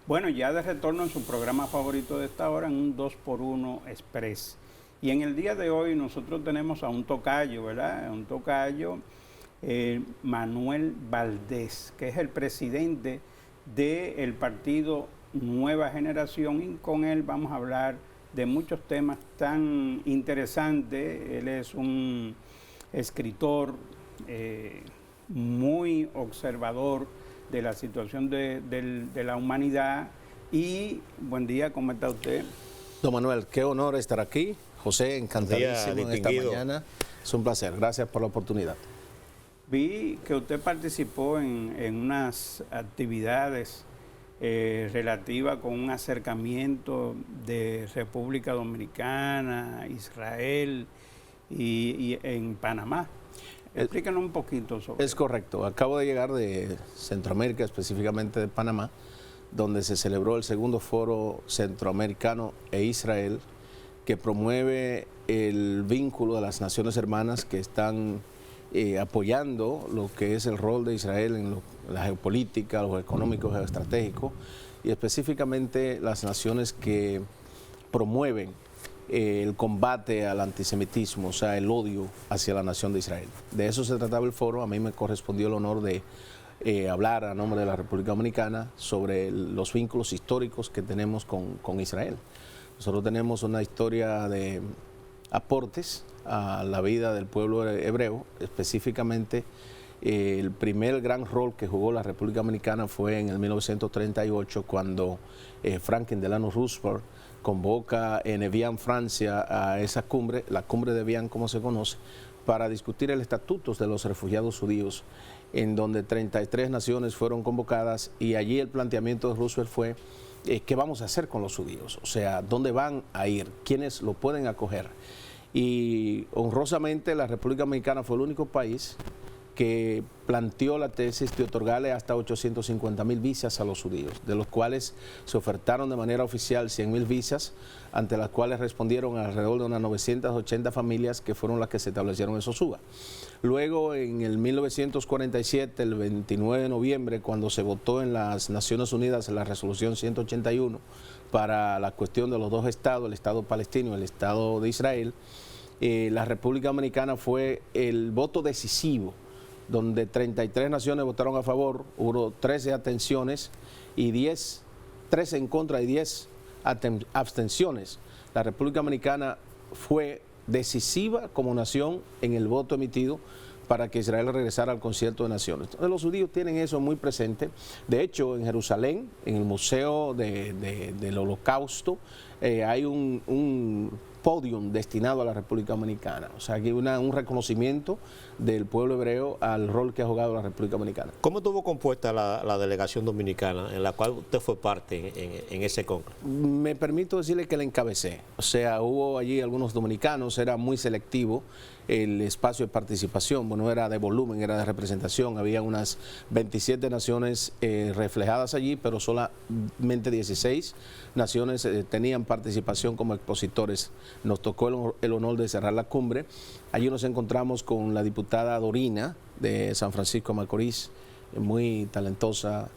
Bueno, ya de retorno en su programa favorito de esta hora, en un 2x1 Express. Y en el día de hoy nosotros tenemos a un tocayo, ¿verdad? Un tocayo, Manuel Valdés, que es el presidente del partido Nueva Generación, y con él vamos a hablar de muchos temas tan interesantes. Él es un escritor muy observador de la situación de la humanidad. Y buen día, ¿cómo está usted? Don Manuel, qué honor estar aquí. José, encantadísimo en esta mañana. Es un placer, gracias por la oportunidad. Vi que usted participó en unas actividades relativas con un acercamiento de República Dominicana, Israel y en Panamá. Explíquenos un poquito sobre eso. Es correcto. Acabo de llegar de Centroamérica, específicamente de Panamá, donde se celebró el segundo foro centroamericano e Israel, que promueve el vínculo de las naciones hermanas que están apoyando lo que es el rol de Israel en la geopolítica, lo económico, geoestratégico, y específicamente las naciones que promueven el combate al antisemitismo, o sea, el odio hacia la nación de Israel. De eso se trataba el foro. A mí me correspondió el honor de hablar a nombre de la República Dominicana sobre los vínculos históricos que tenemos con Israel. Nosotros tenemos una historia de aportes a la vida del pueblo hebreo, específicamente el primer gran rol que jugó la República Dominicana fue en el 1938, cuando Franklin Delano Roosevelt convoca en Evian, Francia, a esa cumbre, la cumbre de Evian como se conoce, para discutir el estatuto de los refugiados judíos, en donde 33 naciones fueron convocadas, y allí el planteamiento de Roosevelt fue ¿qué vamos a hacer con los judíos? O sea, ¿dónde van a ir? ¿Quiénes lo pueden acoger? Y honrosamente la República Dominicana fue el único país que planteó la tesis de otorgarle hasta 850,000 visas a los judíos, de los cuales se ofertaron de manera oficial 100,000 visas, ante las cuales respondieron alrededor de unas 980 familias, que fueron las que se establecieron en Sosúa. Luego, en el 1947, el 29 de noviembre, cuando se votó en las Naciones Unidas la resolución 181 para la cuestión de los dos estados, el Estado palestino y el Estado de Israel, la República Dominicana fue el voto decisivo, donde 33 naciones votaron a favor, hubo 13 abstenciones y 13 en contra y 10 abstenciones. La República Dominicana fue decisiva como nación en el voto emitido para que Israel regresara al concierto de naciones. Entonces los judíos tienen eso muy presente. De hecho, en Jerusalén, en el Museo del Holocausto, hay un podium destinado a la República Dominicana. O sea, aquí hay un reconocimiento del pueblo hebreo al rol que ha jugado la República Dominicana. ¿Cómo estuvo compuesta la delegación dominicana en la cual usted fue parte en ese congreso? Me permito decirle que la encabecé. O sea, hubo allí algunos dominicanos, era muy selectivo el espacio de participación, bueno, era de volumen, era de representación, había unas 27 naciones reflejadas allí, pero solamente 16 naciones tenían participación como expositores. Nos tocó el honor de cerrar la cumbre. Allí nos encontramos con la diputada Dorina de San Francisco de Macorís, muy talentosa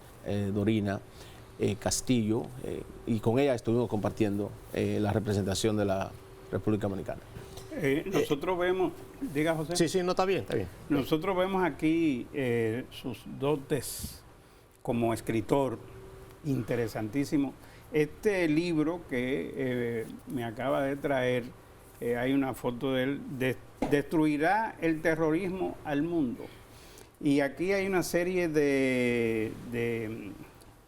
Dorina Castillo, y con ella estuvimos compartiendo la representación de la República Dominicana. Nosotros vemos, diga José. Sí, no, está bien, está bien. Nosotros vemos aquí sus dotes como escritor, interesantísimo. Este libro que me acaba de traer, hay una foto de él, Destruirá el terrorismo al mundo. Y aquí hay una serie de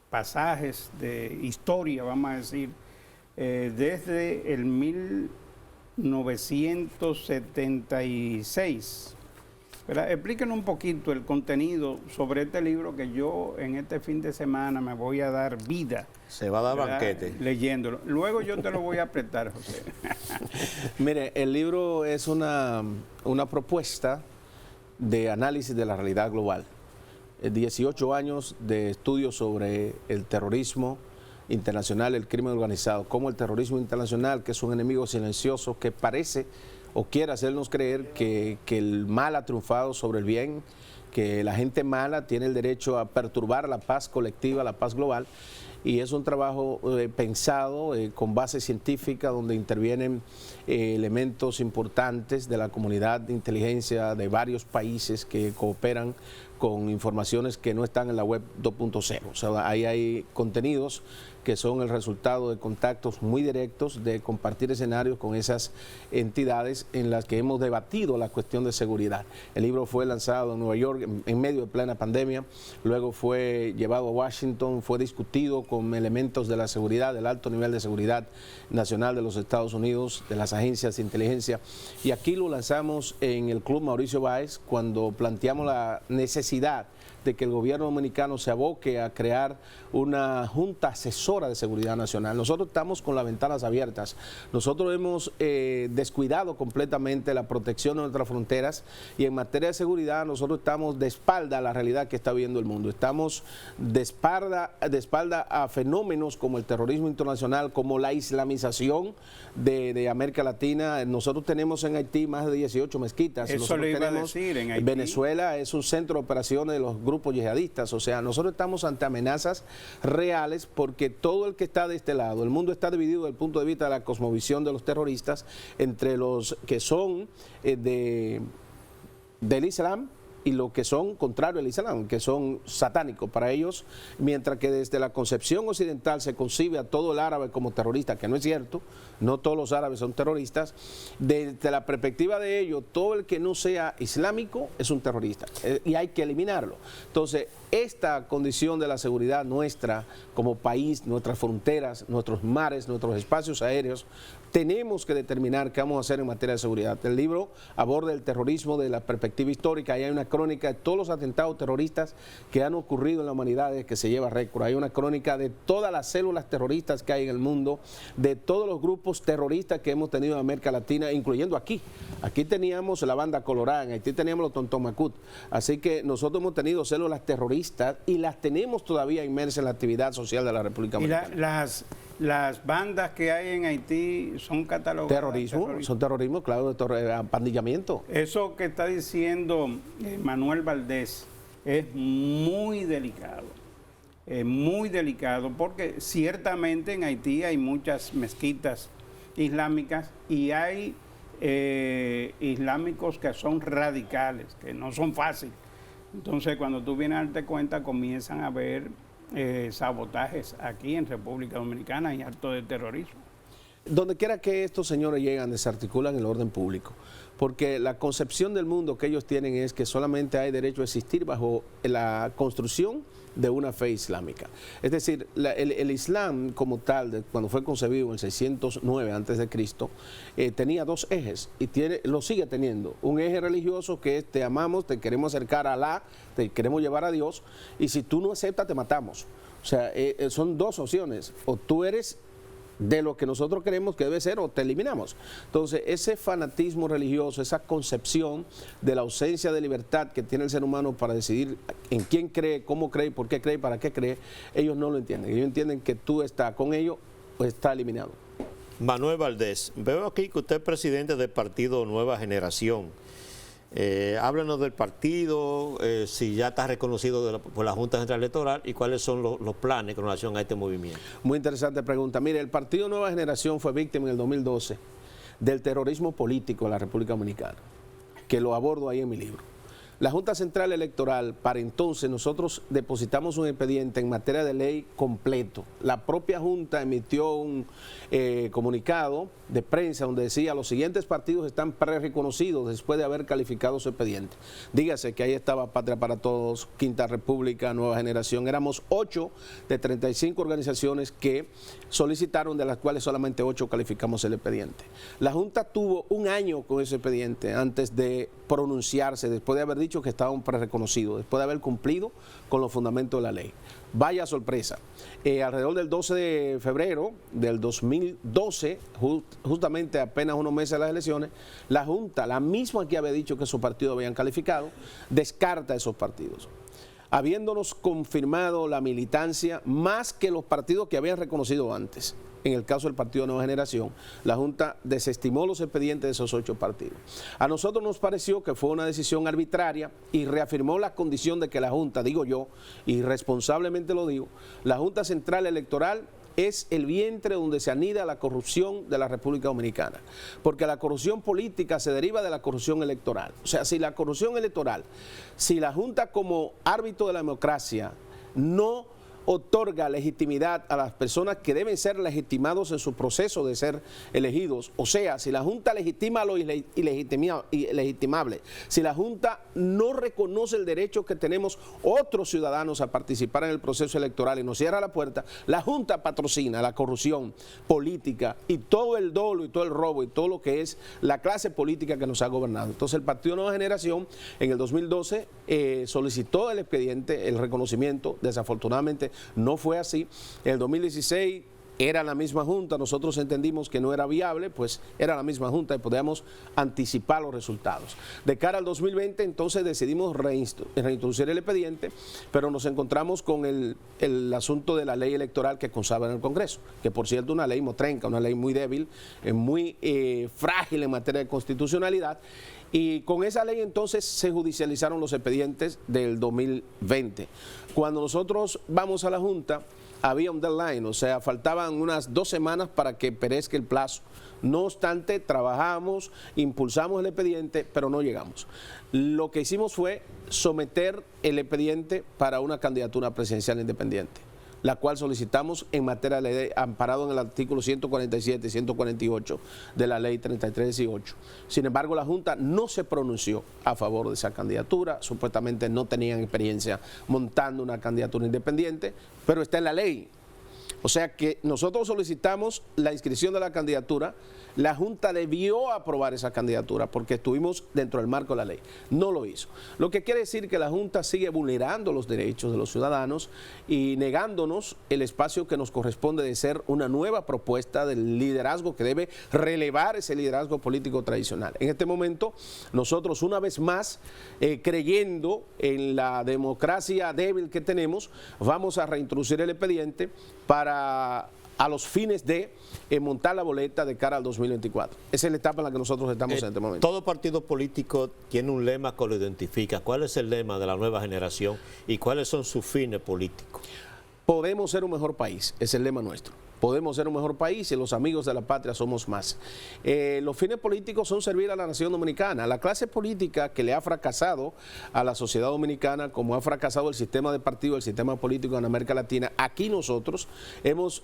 pasajes, de historia, vamos a decir, desde el 1976. ¿Verdad? Explíquenos un poquito el contenido sobre este libro, que yo en este fin de semana me voy a dar vida. Se va a dar banquete. Leyéndolo. Luego yo te lo voy a prestar, José. Mire, el libro es una propuesta de análisis de la realidad global. 18 años de estudio sobre el terrorismo internacional, el crimen organizado, como el terrorismo internacional, que es un enemigo silencioso que parece o quiere hacernos creer que el mal ha triunfado sobre el bien, que la gente mala tiene el derecho a perturbar la paz colectiva, la paz global, y es un trabajo pensado con base científica donde intervienen elementos importantes de la comunidad de inteligencia de varios países que cooperan con informaciones que no están en la web 2.0. O sea, ahí hay contenidos que son el resultado de contactos muy directos, de compartir escenarios con esas entidades en las que hemos debatido la cuestión de seguridad. El libro fue lanzado en Nueva York en medio de plena pandemia, luego fue llevado a Washington, fue discutido con elementos de la seguridad, del alto nivel de seguridad nacional de los Estados Unidos, de las agencias de inteligencia, y aquí lo lanzamos en el Club Mauricio Báez cuando planteamos la necesidad de que el gobierno dominicano se aboque a crear una junta asesora de seguridad nacional. Nosotros estamos con las ventanas abiertas. Nosotros hemos descuidado completamente la protección de nuestras fronteras y en materia de seguridad nosotros estamos de espalda a la realidad que está viviendo el mundo. Estamos de espalda a fenómenos como el terrorismo internacional, como la islamización de América Latina. Nosotros tenemos en Haití más de 18 mezquitas. Eso le iba a decir, en Haití. Venezuela es un centro de operaciones de los grupos yihadistas. O sea, nosotros estamos ante amenazas reales porque todo el que está de este lado, el mundo está dividido desde el punto de vista de la cosmovisión de los terroristas entre los que son del Islam y los que son contrarios al Islam, que son satánicos para ellos, mientras que desde la concepción occidental se concibe a todo el árabe como terrorista, que no es cierto, no todos los árabes son terroristas. Desde la perspectiva de ellos, todo el que no sea islámico es un terrorista y hay que eliminarlo. Entonces, esta condición de la seguridad nuestra como país, nuestras fronteras, nuestros mares, nuestros espacios aéreos, tenemos que determinar qué vamos a hacer en materia de seguridad. El libro aborda el terrorismo desde la perspectiva histórica y hay una crónica de todos los atentados terroristas que han ocurrido en la humanidad desde que se lleva récord. Hay una crónica de todas las células terroristas que hay en el mundo, de todos los grupos terroristas que hemos tenido en América Latina, incluyendo aquí. Aquí teníamos la banda Colorada, en Haití teníamos los Tontomacut. Así que nosotros hemos tenido células terroristas y las tenemos todavía inmersas en la actividad social de la República Dominicana. ¿Y las bandas que hay en Haití son catalogadas? Son terrorismo, claro, pandillamiento. Eso que está diciendo Manuel Valdés es muy delicado. Muy delicado porque ciertamente en Haití hay muchas mezquitas islámicas y hay islámicos que son radicales, que no son fáciles. Entonces, cuando tú vienes a darte cuenta, comienzan a haber sabotajes aquí en República Dominicana y harto de terrorismo. Donde quiera que estos señores llegan, desarticulan el orden público, porque la concepción del mundo que ellos tienen es que solamente hay derecho a existir bajo la construcción de una fe islámica. Es decir, el Islam como tal, cuando fue concebido en el 609 a.C., tenía dos ejes y lo sigue teniendo. Un eje religioso que es te amamos, te queremos acercar a Alá, te queremos llevar a Dios, y si tú no aceptas te matamos. O sea, son dos opciones, o tú eres de lo que nosotros creemos que debe ser o te eliminamos. Entonces, ese fanatismo religioso, esa concepción de la ausencia de libertad que tiene el ser humano para decidir en quién cree, cómo cree, por qué cree, para qué cree, ellos no lo entienden. Ellos entienden que tú estás con ellos o está eliminado. Manuel Valdés, veo aquí que usted es presidente del partido Nueva Generación. Háblanos del partido, si ya está reconocido por la Junta Central Electoral y cuáles son los planes con relación a este movimiento. Muy interesante pregunta. Mire, el partido Nueva Generación fue víctima en el 2012 del terrorismo político de la República Dominicana, que lo abordo ahí en mi libro. La Junta Central Electoral, para entonces, nosotros depositamos un expediente en materia de ley completo. La propia Junta emitió un comunicado de prensa donde decía los siguientes partidos están pre-reconocidos después de haber calificado su expediente. Dígase que ahí estaba Patria para Todos, Quinta República, Nueva Generación. Éramos 8 de 35 organizaciones que solicitaron, de las cuales solamente 8 calificamos el expediente. La Junta tuvo un año con ese expediente antes de pronunciarse, después de haber dicho que estaban pre-reconocidos, después de haber cumplido con los fundamentos de la ley. Vaya sorpresa. Alrededor del 12 de febrero del 2012, justamente apenas unos meses de las elecciones, la Junta, la misma que había dicho que esos partidos habían calificado, descarta esos partidos, habiéndonos confirmado la militancia más que los partidos que habían reconocido antes. en el caso del Partido Nueva Generación, la Junta desestimó los expedientes de esos 8 partidos. A nosotros nos pareció que fue una decisión arbitraria y reafirmó la condición de que la Junta, digo yo, y responsablemente lo digo, la Junta Central Electoral es el vientre donde se anida la corrupción de la República Dominicana, porque la corrupción política se deriva de la corrupción electoral. O sea, si la corrupción electoral, si la Junta como árbitro de la democracia no otorga legitimidad a las personas que deben ser legitimados en su proceso de ser elegidos, o sea, si la Junta legitima lo ilegitimable, si la Junta no reconoce el derecho que tenemos otros ciudadanos a participar en el proceso electoral y nos cierra la puerta, la Junta patrocina la corrupción política y todo el dolo y todo el robo y todo lo que es la clase política que nos ha gobernado. Entonces el Partido Nueva Generación en el 2012 solicitó el expediente, el reconocimiento, desafortunadamente no fue así. En el 2016 era la misma Junta, nosotros entendimos que no era viable, pues era la misma Junta y podíamos anticipar los resultados. De cara al 2020 entonces decidimos reintroducir el expediente, pero nos encontramos con el asunto de la ley electoral que consagra en el Congreso, que por cierto una ley motrenca, una ley muy débil, muy frágil en materia de constitucionalidad. Y con esa ley entonces se judicializaron los expedientes del 2020. Cuando nosotros vamos a la Junta, había un deadline, o sea, faltaban unas 2 semanas para que perezca el plazo. No obstante, trabajamos, impulsamos el expediente, pero no llegamos. Lo que hicimos fue someter el expediente para una candidatura presidencial independiente, la cual solicitamos en materia de ley, amparado en el artículo 147 y 148 de la ley 3318. Sin embargo, la Junta no se pronunció a favor de esa candidatura, supuestamente no tenían experiencia montando una candidatura independiente, pero está en la ley. O sea que nosotros solicitamos la inscripción de la candidatura, la Junta debió aprobar esa candidatura porque estuvimos dentro del marco de la ley. No lo hizo. Lo que quiere decir que la Junta sigue vulnerando los derechos de los ciudadanos y negándonos el espacio que nos corresponde de ser una nueva propuesta del liderazgo que debe relevar ese liderazgo político tradicional. En este momento, nosotros una vez más, creyendo en la democracia débil que tenemos, vamos a reintroducir el expediente para a los fines de montar la boleta de cara al 2024. Esa es la etapa en la que nosotros estamos en este momento. Todo partido político tiene un lema que lo identifica. ¿Cuál es el lema de la nueva generación y cuáles son sus fines políticos? Podemos ser un mejor país, es el lema nuestro. Podemos ser un mejor país y los amigos de la patria somos más. Los fines políticos son servir a la nación dominicana. La clase política que le ha fracasado a la sociedad dominicana, como ha fracasado el sistema de partido, el sistema político en América Latina, aquí nosotros hemos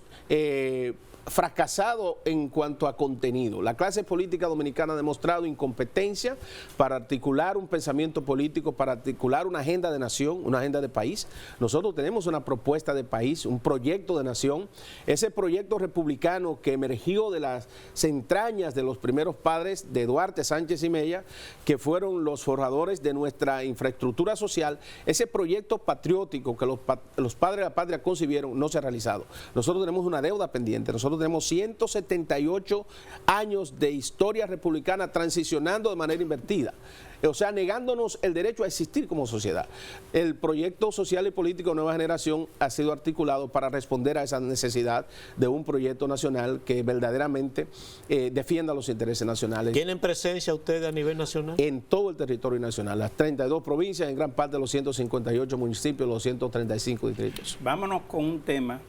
fracasado en cuanto a contenido. La clase política dominicana ha demostrado incompetencia para articular un pensamiento político, para articular una agenda de nación, una agenda de país. Nosotros tenemos una propuesta de país, un proyecto de nación. Ese proyecto republicano que emergió de las entrañas de los primeros padres de Duarte, Sánchez y Mella, que fueron los forjadores de nuestra infraestructura social, ese proyecto patriótico que los padres de la patria concibieron no se ha realizado. Nosotros tenemos una deuda pendiente. Nosotros tenemos 178 años de historia republicana transicionando de manera invertida, o sea, negándonos el derecho a existir como sociedad. El proyecto social y político de Nueva Generación ha sido articulado para responder a esa necesidad de un proyecto nacional que verdaderamente defienda los intereses nacionales. ¿Tienen presencia ustedes a nivel nacional? En todo el territorio nacional, las 32 provincias, en gran parte de los 158 municipios, los 135 distritos. Vámonos con un tema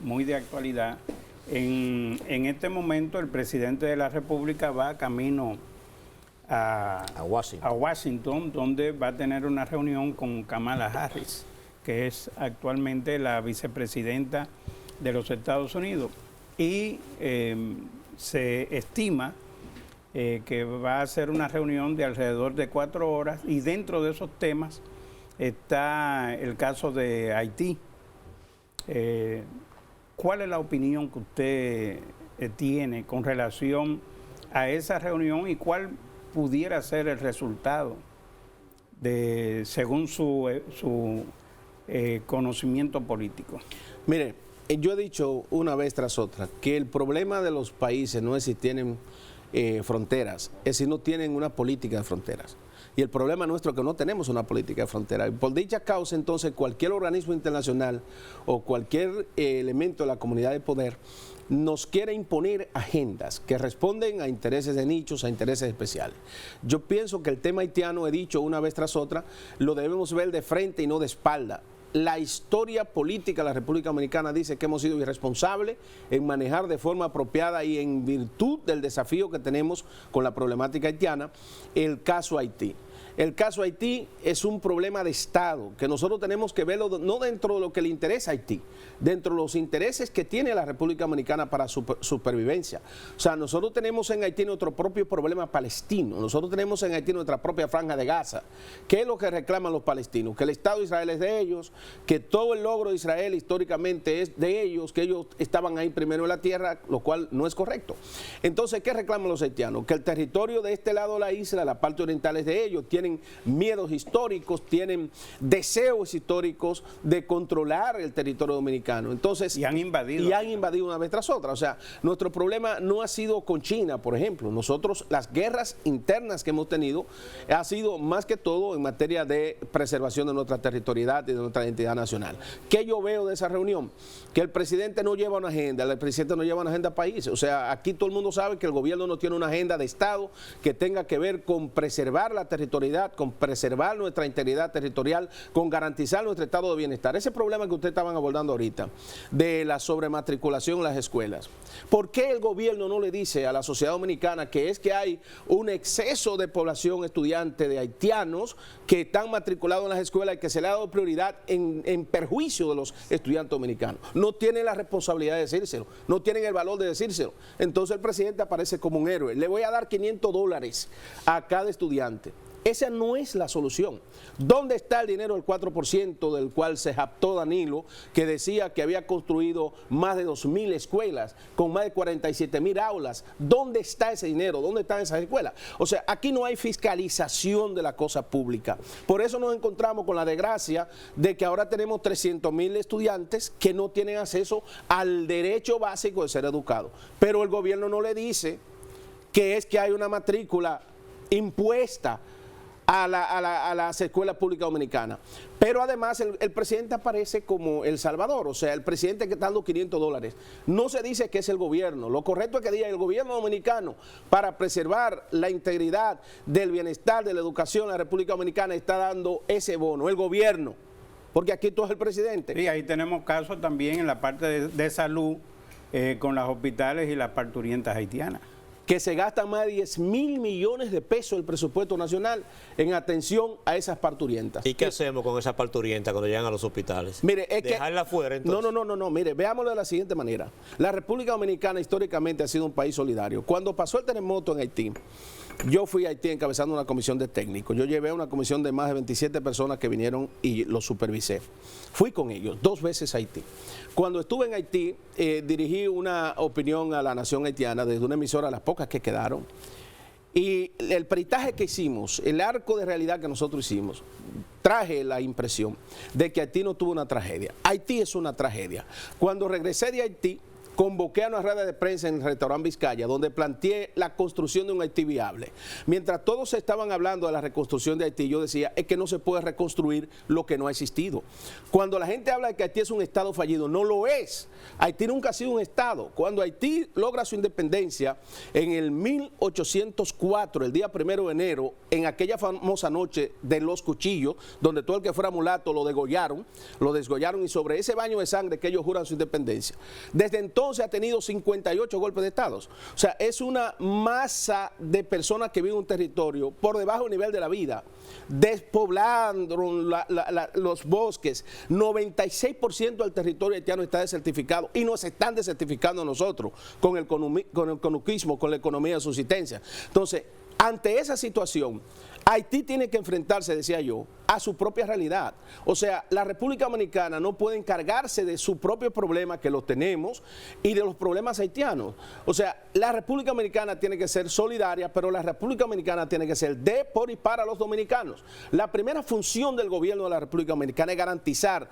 muy de actualidad. En este momento el presidente de la República va camino a Washington, donde va a tener una reunión con Kamala Harris, que es actualmente la vicepresidenta de los Estados Unidos. Y se estima que va a ser una reunión de alrededor de 4 horas y dentro de esos temas está el caso de Haití. ¿Cuál es la opinión que usted tiene con relación a esa reunión y cuál pudiera ser el resultado según su conocimiento político? Mire, yo he dicho una vez tras otra que el problema de los países no es si tienen fronteras, es decir, no tienen una política de fronteras. Y el problema nuestro es que no tenemos una política de frontera. Y por dicha causa, entonces, cualquier organismo internacional o cualquier elemento de la comunidad de poder nos quiere imponer agendas que responden a intereses de nichos, a intereses especiales. Yo pienso que el tema haitiano, he dicho una vez tras otra, lo debemos ver de frente y no de espalda. La historia política de la República Dominicana dice que hemos sido irresponsables en manejar de forma apropiada y en virtud del desafío que tenemos con la problemática haitiana, el caso Haití. El caso Haití es un problema de Estado, que nosotros tenemos que verlo no dentro de lo que le interesa a Haití, dentro de los intereses que tiene la República Dominicana para su supervivencia. O sea, nosotros tenemos en Haití nuestro propio problema palestino, nosotros tenemos en Haití nuestra propia franja de Gaza. ¿Qué es lo que reclaman los palestinos? Que el Estado de Israel es de ellos, que todo el logro de Israel históricamente es de ellos, que ellos estaban ahí primero en la tierra, lo cual no es correcto. Entonces, ¿qué reclaman los haitianos? Que el territorio de este lado de la isla, la parte oriental, es de ellos, tienen miedos históricos, tienen deseos históricos de controlar el territorio dominicano. Entonces, y han invadido. Y han invadido una vez tras otra. O sea, nuestro problema no ha sido con China, por ejemplo. Nosotros, las guerras internas que hemos tenido, ha sido más que todo en materia de preservación de nuestra territorialidad y de nuestra identidad nacional. ¿Qué yo veo de esa reunión? Que el presidente no lleva una agenda, el presidente no lleva una agenda país. O sea, aquí todo el mundo sabe que el gobierno no tiene una agenda de Estado que tenga que ver con preservar la territorialidad, con preservar nuestra integridad territorial, con garantizar nuestro estado de bienestar. Ese problema que ustedes estaban abordando ahorita, de la sobrematriculación en las escuelas. ¿Por qué el gobierno no le dice a la sociedad dominicana que es que hay un exceso de población estudiante de haitianos que están matriculados en las escuelas y que se le ha dado prioridad en perjuicio de los estudiantes dominicanos? No tienen la responsabilidad de decírselo, no tienen el valor de decírselo. Entonces el presidente aparece como un héroe. Le voy a dar $500 a cada estudiante. Esa no es la solución. ¿Dónde está el dinero del 4% del cual se jactó Danilo, que decía que había construido más de 2.000 escuelas con más de 47.000 aulas? ¿Dónde está ese dinero? ¿Dónde están esas escuelas? O sea, aquí no hay fiscalización de la cosa pública. Por eso nos encontramos con la desgracia de que ahora tenemos 300.000 estudiantes que no tienen acceso al derecho básico de ser educados. Pero el gobierno no le dice que es que hay una matrícula impuesta a las escuelas públicas dominicanas. Pero además el presidente aparece como el salvador, o sea, el presidente que está dando $500. No se dice que es el gobierno, lo correcto es que diga el gobierno dominicano, para preservar la integridad del bienestar de la educación en la República Dominicana, está dando ese bono, el gobierno, porque aquí todo es el presidente. Y ahí tenemos casos también en la parte de salud con los hospitales y las parturientas haitianas, que se gastan más de 10.000 millones de pesos del presupuesto nacional en atención a esas parturientas. ¿Y qué hacemos con esas parturientas cuando llegan a los hospitales? Mire, es ¿dejarla fuera entonces? No, mire, veámoslo de la siguiente manera. La República Dominicana históricamente ha sido un país solidario. Cuando pasó el terremoto en Haití, yo fui a Haití encabezando una comisión de técnicos. Yo llevé a una comisión de más de 27 personas que vinieron y los supervisé. Fui con ellos 2 veces a Haití. Cuando estuve en Haití, dirigí una opinión a la nación haitiana desde una emisora, las pocas que quedaron. Y el peritaje que hicimos, el arco de realidad que nosotros hicimos, traje la impresión de que Haití no tuvo una tragedia. Haití es una tragedia. Cuando regresé de Haití, convoqué a una rueda de prensa en el restaurante Vizcaya, donde planteé la construcción de un Haití viable. Mientras todos estaban hablando de la reconstrucción de Haití, yo decía, es que no se puede reconstruir lo que no ha existido. Cuando la gente habla de que Haití es un estado fallido, no lo es. Haití nunca ha sido un estado. Cuando Haití logra su independencia en el 1804, el día 1 de enero, en aquella famosa noche de los cuchillos, donde todo el que fuera mulato lo desgollaron y sobre ese baño de sangre que ellos juran su independencia. Desde entonces ha tenido 58 golpes de Estado. O sea, es una masa de personas que viven en un territorio por debajo del nivel de la vida, despoblando los bosques. 96% del territorio haitiano está desertificado y nos están desertificando a nosotros con el conuquismo, con la economía de subsistencia. Entonces, ante esa situación, Haití tiene que enfrentarse, decía yo, a su propia realidad. O sea, la República Dominicana no puede encargarse de su propio problema, que lo tenemos, y de los problemas haitianos. O sea, la República Dominicana tiene que ser solidaria, pero la República Dominicana tiene que ser de, por y para los dominicanos. La primera función del gobierno de la República Dominicana es garantizar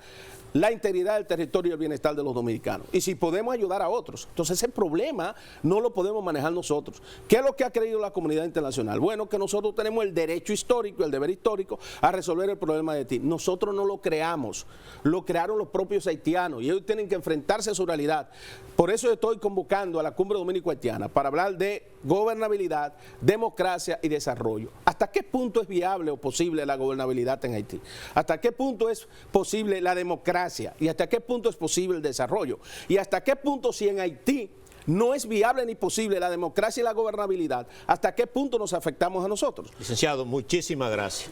la integridad del territorio y el bienestar de los dominicanos. Y si podemos ayudar a otros. Entonces ese problema no lo podemos manejar nosotros. ¿Qué es lo que ha creído la comunidad internacional? Bueno, que nosotros tenemos el derecho histórico, el deber histórico a resolver el problema de Haití. Nosotros no lo creamos, lo crearon los propios haitianos y ellos tienen que enfrentarse a su realidad. Por eso estoy convocando a la Cumbre Dominico-Haitiana para hablar de gobernabilidad, democracia y desarrollo. ¿Hasta qué punto es viable o posible la gobernabilidad en Haití? ¿Hasta qué punto es posible la democracia? ¿Y hasta qué punto es posible el desarrollo? ¿Y hasta qué punto, si en Haití no es viable ni posible la democracia y la gobernabilidad, hasta qué punto nos afectamos a nosotros? Licenciado, muchísimas gracias.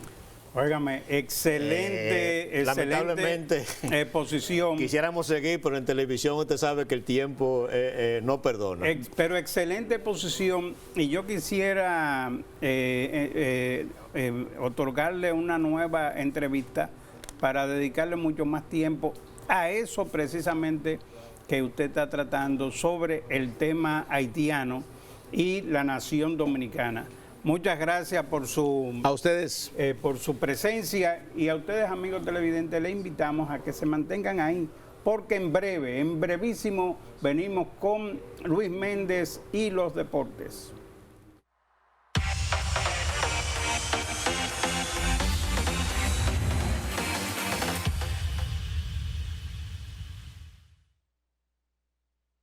Óigame, excelente lamentablemente, posición. Quisiéramos seguir, pero en televisión usted sabe que el tiempo no perdona. Pero excelente posición, y yo quisiera otorgarle una nueva entrevista para dedicarle mucho más tiempo a eso precisamente que usted está tratando sobre el tema haitiano y la nación dominicana. Muchas gracias por su, a ustedes. Por su presencia, y a ustedes, amigos televidentes, les invitamos a que se mantengan ahí, porque en brevísimo, venimos con Luis Méndez y los deportes.